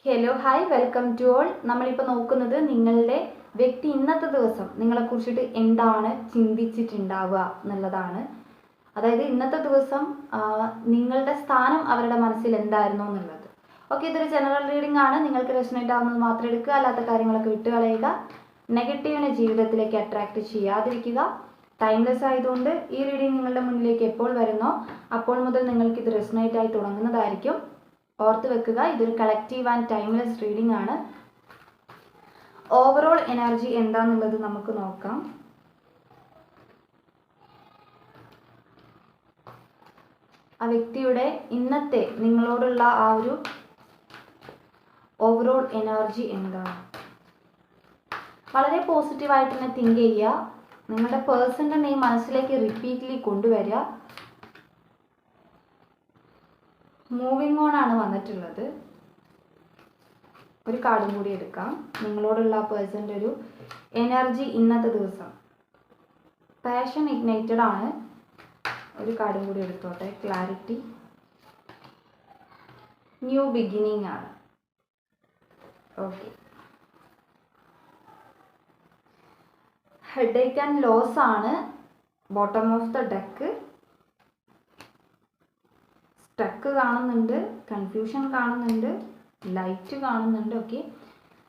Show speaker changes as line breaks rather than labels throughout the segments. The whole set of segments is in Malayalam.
Hello hi welcome to all. നമ്മളിപ്പോൾ നോക്കുന്നത് നിങ്ങളുടെ വ്യക്തി ഇന്നത്തെ ദിവസം നിങ്ങളെക്കുറിച്ചിട്ട് എന്താണ് ചിന്തിച്ചിട്ടുണ്ടാവുക എന്നുള്ളതാണ്. അതായത് ഇന്നത്തെ ദിവസം നിങ്ങളുടെ സ്ഥാനം അവരുടെ മനസ്സിൽ എന്തായിരുന്നു എന്നുള്ളത്. ഓക്കെ, ഇതൊരു ജനറൽ റീഡിംഗ് ആണ്. നിങ്ങൾക്ക് റെസൊനേറ്റ് ആവുന്നത് മാത്രം എടുക്കുക, അല്ലാത്ത കാര്യങ്ങളൊക്കെ വിട്ടുകളയുക. നെഗറ്റീവിനെ ജീവിതത്തിലേക്ക് അട്രാക്ട് ചെയ്യാതിരിക്കുക. ടൈംലെസ് ആയതുകൊണ്ട് ഈ റീഡിംഗ് നിങ്ങളുടെ മുന്നിലേക്ക് എപ്പോൾ വരുന്നോ അപ്പോൾ മുതൽ നിങ്ങൾക്ക് ഇത് റെസൊനേറ്റ് ആയി തുടങ്ങുന്നതായിരിക്കും. ഓർത്ത് വെക്കുക, ഇതൊരു കളക്റ്റീവ് ആൻഡ് ടൈംലെസ് റീഡിംഗ് ആണ്. ഓവറോൾ എനർജി എന്താണെന്നുള്ളത് നമുക്ക് നോക്കാം. ആ വ്യക്തിയുടെ ഇന്നത്തെ നിങ്ങളോടുള്ള ആ ഒരു ഓവറോൾ എനർജി എന്താണ്? വളരെ പോസിറ്റീവായിട്ട് തന്നെ തിങ്ക് ചെയ്യുക. നിങ്ങളുടെ പേഴ്സൻ്റെ നെയിം മനസ്സിലേക്ക് റിപ്പീറ്റ്ലി കൊണ്ടുവരിക. മൂവിങ് ഓൺ ആണ് വന്നിട്ടുള്ളത്. ഒരു കാർഡും കൂടി എടുക്കാം. നിങ്ങളോടുള്ള ആ പേഴ്സൻ്റെ ഒരു എനർജി ഇന്നത്തെ ദിവസം. പാഷൻ ഇഗ്നൈറ്റഡ് ആണ്. ഒരു കാർഡും കൂടി എടുത്തോട്ടെ. ക്ലാരിറ്റി. ന്യൂ ബിഗിനിങ് ആണ്. ഓക്കെ. ഹെഡേക്ക് ആൻഡ് ലോസ് ആണ് bottom of the deck. Stuck കാണുന്നുണ്ട്, കൺഫ്യൂഷൻ കാണുന്നുണ്ട്, ലൈറ്റ് കാണുന്നുണ്ട്. ഓക്കെ,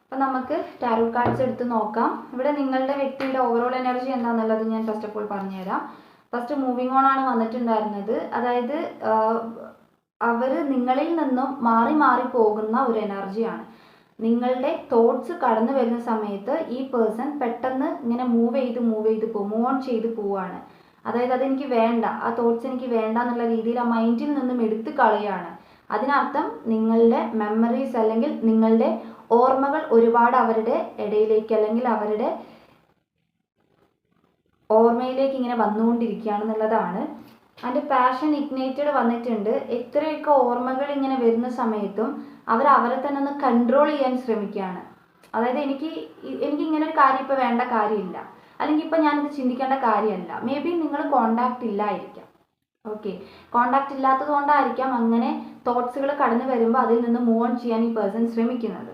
അപ്പം നമുക്ക് ടാരോ കാർഡ്സ് എടുത്ത് നോക്കാം. ഇവിടെ നിങ്ങളുടെ വ്യക്തിയുടെ ഓവറോൾ എനർജി എന്താണെന്നുള്ളത് ഞാൻ ഫസ്റ്റ് ഓഫ് ഓൾ പറഞ്ഞുതരാം. ഫസ്റ്റ് മൂവിങ് ഓൺ ആണ് വന്നിട്ടുണ്ടായിരുന്നത്. അതായത് അവർ നിങ്ങളിൽ നിന്നും മാറി മാറി പോകുന്ന ഒരു എനർജിയാണ്. നിങ്ങളുടെ തോട്ട്സ് കടന്നു വരുന്ന സമയത്ത് ഈ പേഴ്സൺ പെട്ടെന്ന് ഇങ്ങനെ മൂവ് ചെയ്ത് പോകും, മൂവ് ഓൺ ചെയ്ത് പോവുകയാണ്. അതായത് അതെനിക്ക് വേണ്ട, ആ തോട്ട്സ് എനിക്ക് വേണ്ട എന്നുള്ള രീതിയിൽ ആ മൈൻഡിൽ നിന്നും എടുത്ത് കളയാണ്. അതിനർത്ഥം നിങ്ങളുടെ മെമ്മറീസ് അല്ലെങ്കിൽ നിങ്ങളുടെ ഓർമ്മകൾ ഒരുപാട് അവരുടെ ഇടയിലേക്ക് അല്ലെങ്കിൽ അവരുടെ ഓർമ്മയിലേക്ക് ഇങ്ങനെ വന്നുകൊണ്ടിരിക്കുകയാണെന്നുള്ളതാണ്. അതിൻ്റെ പാഷൻ ഇഗ്നൈറ്റഡ് വന്നിട്ടുണ്ട്. എത്രയൊക്കെ ഓർമ്മകൾ ഇങ്ങനെ വരുന്ന സമയത്തും അവരെ തന്നെ ഒന്ന് കൺട്രോൾ ചെയ്യാൻ ശ്രമിക്കുകയാണ്. അതായത് എനിക്ക് ഇങ്ങനെ ഒരു കാര്യം ഇപ്പോൾ വേണ്ട കാര്യമില്ല, അല്ലെങ്കിൽ ഇപ്പം ഞാനിത് ചിന്തിക്കേണ്ട കാര്യമല്ല. മേ ബി നിങ്ങൾ കോണ്ടാക്റ്റ് ഇല്ലായിരിക്കാം. ഓക്കെ, കോണ്ടാക്റ്റ് ഇല്ലാത്തത് കൊണ്ടായിരിക്കാം അങ്ങനെ തോട്ട്സുകൾ കടന്നു വരുമ്പോൾ അതിൽ നിന്ന് മൂവ് ഓൺ ചെയ്യാൻ ഈ പേഴ്സൺ ശ്രമിക്കുന്നത്.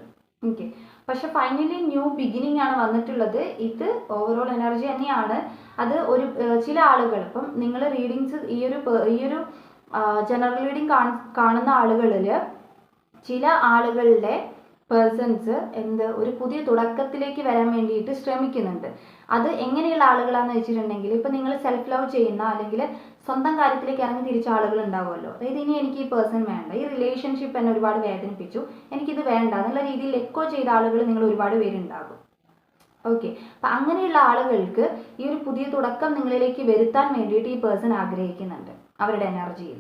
ഓക്കെ, പക്ഷെ ഫൈനലി ന്യൂ ബിഗിനിങ് ആണ് വന്നിട്ടുള്ളത്. ഇത് ഓവറോൾ എനർജി തന്നെയാണ്. അത് ഒരു ചില ആളുകൾ, ഇപ്പം നിങ്ങൾ റീഡിങ്സ് ഈ ഒരു ജനറൽ റീഡിങ് കാണുന്ന ആളുകളിൽ ചില ആളുകളുടെ പേഴ്സൺസ് ഒരു പുതിയ തുടക്കത്തിലേക്ക് വരാൻ വേണ്ടിയിട്ട് ശ്രമിക്കുന്നുണ്ട്. അത് എങ്ങനെയുള്ള ആളുകളാണെന്ന് വെച്ചിട്ടുണ്ടെങ്കിൽ, ഇപ്പം നിങ്ങൾ സെൽഫ് ലവ് ചെയ്യുന്ന അല്ലെങ്കിൽ സ്വന്തം കാര്യത്തിലേക്ക് ഇറങ്ങി തിരിച്ച ആളുകൾ ഉണ്ടാവുമല്ലോ. അതായത് ഇനി എനിക്ക് ഈ പേഴ്സൺ വേണ്ട, ഈ റിലേഷൻഷിപ്പ് എന്നെ ഒരുപാട് വേദനിപ്പിച്ചു, എനിക്കിത് വേണ്ട എന്നുള്ള രീതിയിൽ എക്കോ ചെയ്ത ആളുകൾ നിങ്ങൾ ഒരുപാട് പേരുണ്ടാകും. ഓക്കെ, അപ്പം അങ്ങനെയുള്ള ആളുകൾക്ക് ഈ ഒരു പുതിയ തുടക്കം നിങ്ങളിലേക്ക് വരുത്താൻ വേണ്ടിയിട്ട് ഈ പേഴ്സൺ ആഗ്രഹിക്കുന്നുണ്ട് അവരുടെ എനർജിയിൽ.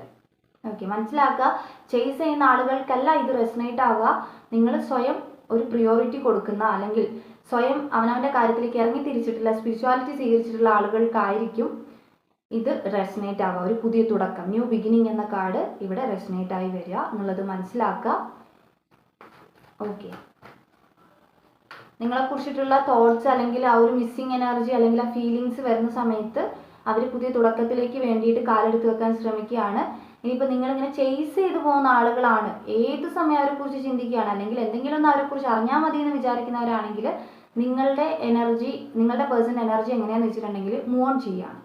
ഓക്കെ, മനസ്സിലാക്കുക. ചേസ് ചെയ്യുന്ന ആളുകൾക്കല്ല ഇത് റെസൊനേറ്റ് ആവുക. നിങ്ങൾ സ്വയം ഒരു പ്രിയോറിറ്റി കൊടുക്കുന്ന അല്ലെങ്കിൽ സ്വയം അവനവൻ്റെ കാര്യത്തിലേക്ക് ഇറങ്ങി തിരിച്ചിട്ടുള്ള സ്പിരിച്വാലിറ്റി സ്വീകരിച്ചിട്ടുള്ള ആളുകൾക്കായിരിക്കും ഇത് റെസൊനേറ്റ് ആവുക. ഒരു പുതിയ തുടക്കം, ന്യൂ ബിഗിനിങ് എന്ന കാർഡ് ഇവിടെ റെസൊനേറ്റ് ആയി വരിക എന്നുള്ളത് മനസ്സിലാക്കുക. ഓക്കെ, നിങ്ങളെക്കുറിച്ചിട്ടുള്ള തോട്ട്സ് അല്ലെങ്കിൽ ആ ഒരു മിസ്സിങ് എനർജി അല്ലെങ്കിൽ ആ ഫീലിങ്സ് വരുന്ന സമയത്ത് അവർ പുതിയ തുടക്കത്തിലേക്ക് വേണ്ടിയിട്ട് കാലെടുത്ത് വെക്കാൻ ശ്രമിക്കുകയാണ്. ഇനിയിപ്പോൾ നിങ്ങളിങ്ങനെ ചേസ് ചെയ്തു പോകുന്ന ആളുകളാണ്, ഏത് സമയം അവരെക്കുറിച്ച് ചിന്തിക്കുകയാണ് അല്ലെങ്കിൽ എന്തെങ്കിലും ഒന്ന് അവരെക്കുറിച്ച് അറിഞ്ഞാൽ മതി എന്ന് വിചാരിക്കുന്നവരാണെങ്കിൽ നിങ്ങളുടെ പേഴ്സൻ്റെ എനർജി എങ്ങനെയാണെന്ന് വെച്ചിട്ടുണ്ടെങ്കിൽ മൂവ് ഓൺ ചെയ്യുകയാണ്.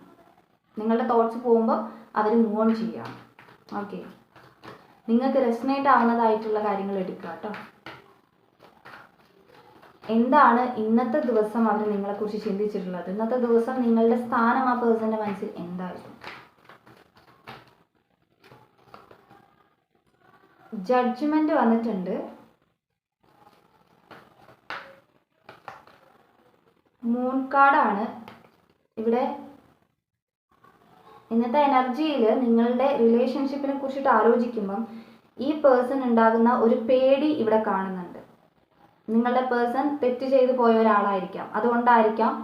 നിങ്ങളുടെ തോട്ട്സ് പോകുമ്പോൾ അവർ മൂവ് ഓൺ ചെയ്യുകയാണ്. ഓക്കെ, നിങ്ങൾക്ക് റെസൊനേറ്റ് ആവുന്നതായിട്ടുള്ള കാര്യങ്ങൾ എടുക്കുക കേട്ടോ. എന്താണ് ഇന്നത്തെ ദിവസം അവർ നിങ്ങളെക്കുറിച്ച് ചിന്തിച്ചിട്ടുള്ളത്? ഇന്നത്തെ ദിവസം നിങ്ങളുടെ സ്ഥാനം ആ പേഴ്സൻ്റെ മനസ്സിൽ എന്തായിരുന്നു? ജഡ്ജ്മെന്റ് വന്നിട്ടുണ്ട്. മൂൺ കാർഡാണ് ഇവിടെ. ഇന്നത്തെ എനർജിയിൽ നിങ്ങളുടെ റിലേഷൻഷിപ്പിനെ കുറിച്ചിട്ട് ആലോചിക്കുമ്പം ഈ പേഴ്സൺ ഉണ്ടാകുന്ന ഒരു പേടി ഇവിടെ കാണുന്നുണ്ട്. നിങ്ങളുടെ പേഴ്സൺ തെറ്റ് ചെയ്തു പോയ ഒരാളായിരിക്കാം. അതുകൊണ്ടായിരിക്കാം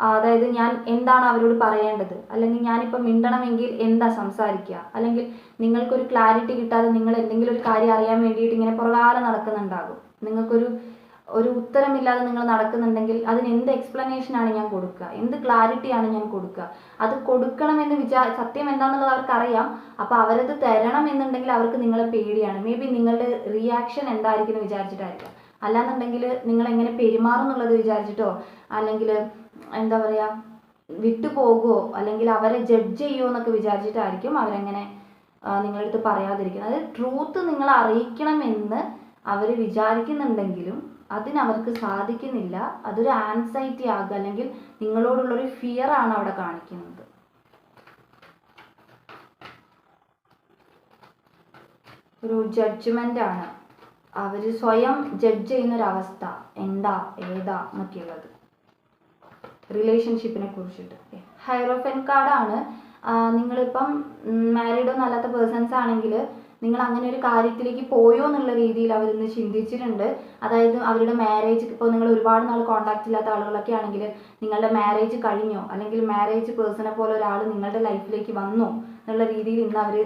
അതായത് ഞാൻ എന്താണ് അവരോട് പറയേണ്ടത്, അല്ലെങ്കിൽ ഞാനിപ്പോൾ മിണ്ടണമെങ്കിൽ എന്താ സംസാരിക്കുക, അല്ലെങ്കിൽ നിങ്ങൾക്കൊരു ക്ലാരിറ്റി കിട്ടാതെ നിങ്ങൾ എന്തെങ്കിലും ഒരു കാര്യം അറിയാൻ വേണ്ടിയിട്ട് ഇങ്ങനെ പുറകാലെ നടക്കുന്നുണ്ടാകും. നിങ്ങൾക്കൊരു ഒരു ഉത്തരമില്ലാതെ നിങ്ങൾ നടക്കുന്നുണ്ടെങ്കിൽ അതിന് എന്ത് എക്സ്പ്ലനേഷനാണ് ഞാൻ കൊടുക്കുക, എന്ത് ക്ലാരിറ്റിയാണ് ഞാൻ കൊടുക്കുക? അത് കൊടുക്കണമെന്ന് സത്യം എന്താണെന്നുള്ളത് അവർക്കറിയാം. അപ്പോൾ അവരത് തരണം എന്നുണ്ടെങ്കിൽ അവർക്ക് നിങ്ങളെ പേടിയാണ്. മേ ബി നിങ്ങളുടെ റിയാക്ഷൻ എന്തായിരിക്കും എന്ന് വിചാരിച്ചിട്ടായിരിക്കാം. അല്ലാന്നുണ്ടെങ്കിൽ നിങ്ങൾ എങ്ങനെ പെരുമാറും എന്നുള്ളത് വിചാരിച്ചിട്ടോ, അല്ലെങ്കിൽ എന്താ പറയുക, വിട്ടുപോകുമോ അല്ലെങ്കിൽ അവരെ ജഡ്ജ് ചെയ്യുമോ എന്നൊക്കെ വിചാരിച്ചിട്ടായിരിക്കും അവരെങ്ങനെ നിങ്ങളടുത്ത് പറയാതിരിക്കുന്നത്. അതായത് ട്രൂത്ത് നിങ്ങൾ അറിയിക്കണമെന്ന് അവർ വിചാരിക്കുന്നുണ്ടെങ്കിലും അതിനവർക്ക് സാധിക്കുന്നില്ല. അതൊരു ആൻസൈറ്റി ആകുക, അല്ലെങ്കിൽ നിങ്ങളോടുള്ളൊരു ഫിയർ ആണ് അവിടെ കാണിക്കുന്നത്. ഒരു ജഡ്ജ്മെൻ്റ് ആണ്, അവർ സ്വയം ജഡ്ജ് ചെയ്യുന്നൊരവസ്ഥ, എന്താ ഏതാ എന്നൊക്കെയുള്ളത് റിലേഷൻഷിപ്പിനെ കുറിച്ചിട്ട്. ഹൈറോഫൻ കാർഡാണ്. നിങ്ങളിപ്പം മാരീഡൊന്നും അല്ലാത്ത പേഴ്സൺസ് ആണെങ്കിൽ നിങ്ങൾ അങ്ങനെ ഒരു കാര്യത്തിലേക്ക് പോയോ എന്നുള്ള രീതിയിൽ അവരിന്ന് ചിന്തിച്ചിട്ടുണ്ട്. അതായത് അവരുടെ മാരേജ്, ഇപ്പോൾ നിങ്ങൾ ഒരുപാട് നാൾ കോൺടാക്റ്റ് ഇല്ലാത്ത ആളുകളൊക്കെ ആണെങ്കിൽ നിങ്ങളുടെ മാരേജ് കഴിഞ്ഞോ, അല്ലെങ്കിൽ മാരേജ് പേഴ്സണെ പോലെ ഒരാൾ നിങ്ങളുടെ ലൈഫിലേക്ക് വന്നോ എന്നുള്ള രീതിയിൽ ഇന്ന് അവർ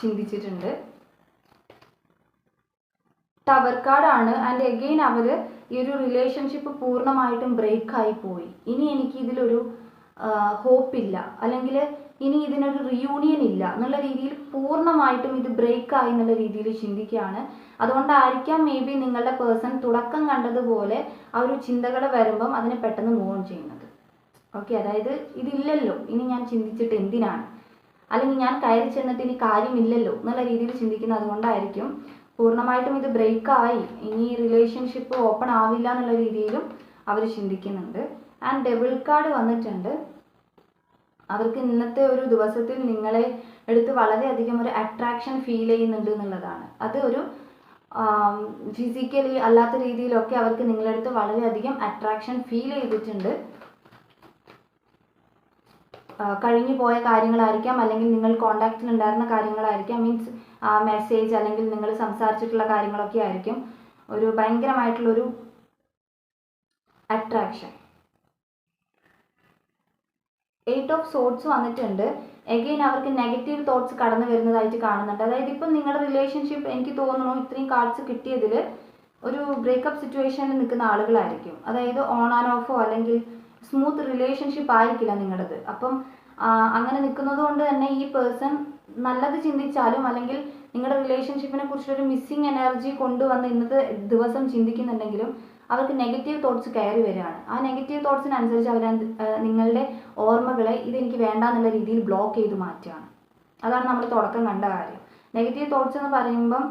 ചിന്തിച്ചിട്ടുണ്ട്. ടവർ കാർഡാണ്. ആൻഡ് എഗെയിൻ അവർ ഈ ഒരു റിലേഷൻഷിപ്പ് പൂർണ്ണമായിട്ടും ബ്രേക്കായി പോയി, ഇനി എനിക്ക് ഇതിലൊരു ഹോപ്പില്ല, അല്ലെങ്കിൽ ഇനി ഇതിനൊരു റിയൂണിയൻ ഇല്ല എന്നുള്ള രീതിയിൽ പൂർണ്ണമായിട്ടും ഇത് ബ്രേക്കായി എന്നുള്ള രീതിയിൽ ചിന്തിക്കുകയാണ്. അതുകൊണ്ടായിരിക്കാം മേ ബി നിങ്ങളുടെ പേഴ്സൺ തുടക്കം കണ്ടതുപോലെ ആ ഒരു ചിന്തകൾ വരുമ്പം അതിനെ പെട്ടെന്ന് മൂവ് ഓൺ ചെയ്യുന്നത്. ഓക്കെ, അതായത് ഇതില്ലല്ലോ ഇനി ഞാൻ ചിന്തിച്ചിട്ട് എന്തിനാണ്, അല്ലെങ്കിൽ ഞാൻ കയറി ചെന്നിട്ട് ഇനി കാര്യമില്ലല്ലോ എന്നുള്ള രീതിയിൽ ചിന്തിക്കുന്നത്. അതുകൊണ്ടായിരിക്കും പൂർണ്ണമായിട്ടും ഇത് ബ്രേക്കായി ഇനി റിലേഷൻഷിപ്പ് ഓപ്പൺ ആവില്ല എന്നുള്ള രീതിയിലും അവർ ചിന്തിക്കുന്നുണ്ട്. ആൻഡ് ഡെവിൾ കാർഡ് വന്നിട്ടുണ്ട്. അവർക്ക് ഇന്നത്തെ ഒരു ദിവസത്തിൽ നിങ്ങളെ എടുത്ത് വളരെയധികം ഒരു അട്രാക്ഷൻ ഫീൽ ചെയ്യുന്നുണ്ട് എന്നുള്ളതാണ്. അത് ഒരു ഫിസിക്കലി അല്ലാത്ത രീതിയിലൊക്കെ അവർക്ക് നിങ്ങളടുത്ത് വളരെയധികം അട്രാക്ഷൻ ഫീൽ ചെയ്തിട്ടുണ്ട്. കഴിഞ്ഞു പോയ കാര്യങ്ങളായിരിക്കാം, അല്ലെങ്കിൽ നിങ്ങൾ കോണ്ടാക്റ്റിൽ ഉണ്ടായിരുന്ന കാര്യങ്ങളായിരിക്കാം, മീൻസ് മെസ്സേജ് അല്ലെങ്കിൽ നിങ്ങൾ സംസാരിച്ചിട്ടുള്ള കാര്യങ്ങളൊക്കെ ആയിരിക്കും. ഒരു ഭയങ്കരമായിട്ടുള്ളൊരു അട്രാക്ഷൻ. 8 ഓഫ് സോർട്സ് വന്നിട്ടുണ്ട്. എഗെയിൻ അവർക്ക് നെഗറ്റീവ് തോട്ട്സ് കടന്നു വരുന്നതായിട്ട് കാണുന്നുണ്ട്. അതായത് ഇപ്പം നിങ്ങളുടെ റിലേഷൻഷിപ്പ് എനിക്ക് തോന്നുന്നു ഇത്രയും കാർഡ്സ് കിട്ടിയതിൽ ഒരു ബ്രേക്കപ്പ് സിറ്റുവേഷനിൽ നിൽക്കുന്ന ആളുകളായിരിക്കും. അതായത് ഓൺ ആൻഡ് ഓഫോ അല്ലെങ്കിൽ സ്മൂത്ത് റിലേഷൻഷിപ്പ് ആയിരിക്കില്ല നിങ്ങളുടേത്. അപ്പം അങ്ങനെ നിൽക്കുന്നത് കൊണ്ട് തന്നെ ഈ പേഴ്സൺ നല്ലത് ചിന്തിച്ചാലും അല്ലെങ്കിൽ നിങ്ങളുടെ റിലേഷൻഷിപ്പിനെ കുറിച്ചൊരു മിസ്സിങ് എനർജി കൊണ്ടുവന്ന് ഇന്നത്തെ ദിവസം ചിന്തിക്കുന്നുണ്ടെങ്കിലും അവർക്ക് നെഗറ്റീവ് തോട്ട്സ് കയറി വരികയാണ്. ആ നെഗറ്റീവ് തോട്ട്സിനനുസരിച്ച് അവർ നിങ്ങളുടെ ഓർമ്മകളെ ഇതെനിക്ക് വേണ്ട എന്നുള്ള രീതിയിൽ ബ്ലോക്ക് ചെയ്ത് മാറ്റുകയാണ്. അതാണ് നമ്മൾ തുടക്കം കണ്ട കാര്യം. നെഗറ്റീവ് തോട്ട്സ് എന്ന് പറയുമ്പം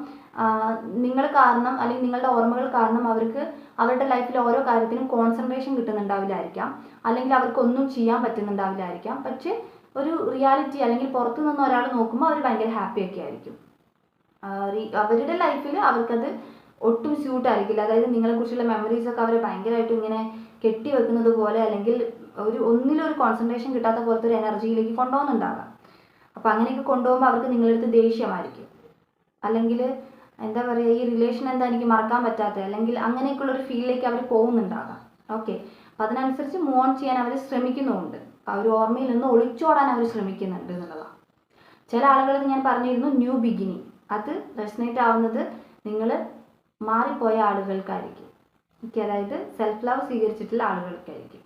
നിങ്ങൾ കാരണം അല്ലെങ്കിൽ നിങ്ങളുടെ ഓർമ്മകൾ കാരണം അവർക്ക് അവരുടെ ലൈഫിൽ ഓരോ കാര്യത്തിനും കോൺസെൻട്രേഷൻ കിട്ടുന്നുണ്ടാവില്ലായിരിക്കാം, അല്ലെങ്കിൽ അവർക്കൊന്നും ചെയ്യാൻ പറ്റുന്നുണ്ടാവില്ലായിരിക്കാം. പക്ഷേ ഒരു റിയാലിറ്റി അല്ലെങ്കിൽ പുറത്തു നിന്ന് ഒരാൾ നോക്കുമ്പോൾ അവർ ഭയങ്കര ഹാപ്പിയൊക്കെ ആയിരിക്കും. അവരുടെ ലൈഫിൽ അവർക്കത് ഒട്ടും സ്യൂട്ട് ആയിരിക്കില്ല. അതായത് നിങ്ങളെക്കുറിച്ചുള്ള മെമ്മറീസൊക്കെ അവരെ ഭയങ്കരമായിട്ട് ഇങ്ങനെ കെട്ടി വെക്കുന്നത് പോലെ, അല്ലെങ്കിൽ ഒന്നിലൊരു കോൺസെൻട്രേഷൻ കിട്ടാത്ത പോലത്തെ ഒരു എനർജിയിലേക്ക് കൊണ്ടുപോകുന്നുണ്ടാകാം. അപ്പോൾ അങ്ങനെയൊക്കെ കൊണ്ടുപോകുമ്പോൾ അവർക്ക് നിങ്ങളടുത്ത് ദേഷ്യമായിരിക്കും, അല്ലെങ്കിൽ എന്താ പറയുക, ഈ റിലേഷൻ എന്താ എനിക്ക് മറക്കാൻ പറ്റാത്തത്, അല്ലെങ്കിൽ അങ്ങനെയൊക്കെയുള്ളൊരു ഫീലിലേക്ക് അവർ പോകുന്നുണ്ടാകാം. ഓക്കെ, അപ്പം അതിനനുസരിച്ച് മൂവ് ഓൺ ചെയ്യാൻ അവർ ശ്രമിക്കുന്നുമുണ്ട്. ആ ഒരു ഓർമ്മയിൽ നിന്ന് ഒളിച്ചോടാൻ അവർ ശ്രമിക്കുന്നുണ്ട് എന്നുള്ളതാണ്. ചില ആളുകൾ ഞാൻ പറഞ്ഞിരുന്നു ന്യൂ ബിഗിനിങ്, അത് റെസനേറ്റ് ആവുന്നത് നിങ്ങൾ മാറിപ്പോയ ആളുകൾക്കായിരിക്കും. ഓക്കെ, അതായത് സെൽഫ് ലവ് സ്വീകരിച്ചിട്ടുള്ള ആളുകൾക്കായിരിക്കും.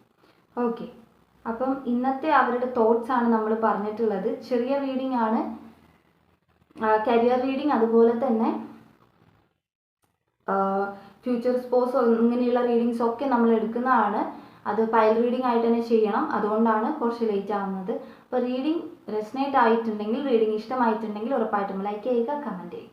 ഓക്കെ, അപ്പം ഇന്നത്തെ അവരുടെ തോട്ട്സ് ആണ് നമ്മൾ പറഞ്ഞിട്ടുള്ളത്. ചെറിയ റീഡിംഗ് ആണ്, കരിയർ റീഡിംഗ്, അതുപോലെ തന്നെ ഫ്യൂച്ചർ സ്പോസ് ഇങ്ങനെയുള്ള റീഡിങ്സ് ഒക്കെ നമ്മൾ എടുക്കുന്നതാണ്. അത് പൈൽ റീഡിംഗ് ആയിട്ട് തന്നെ ചെയ്യണം, അതുകൊണ്ടാണ് കുറച്ച് ലേറ്റ് ആവുന്നത്. അപ്പോൾ റീഡിംഗ് റെസനേറ്റ് ആയിട്ടുണ്ടെങ്കിൽ, റീഡിംഗ് ഇഷ്ടമായിട്ടുണ്ടെങ്കിൽ ഉറപ്പായിട്ടും ലൈക്ക് ചെയ്യുക, കമൻറ്റ് ചെയ്യുക.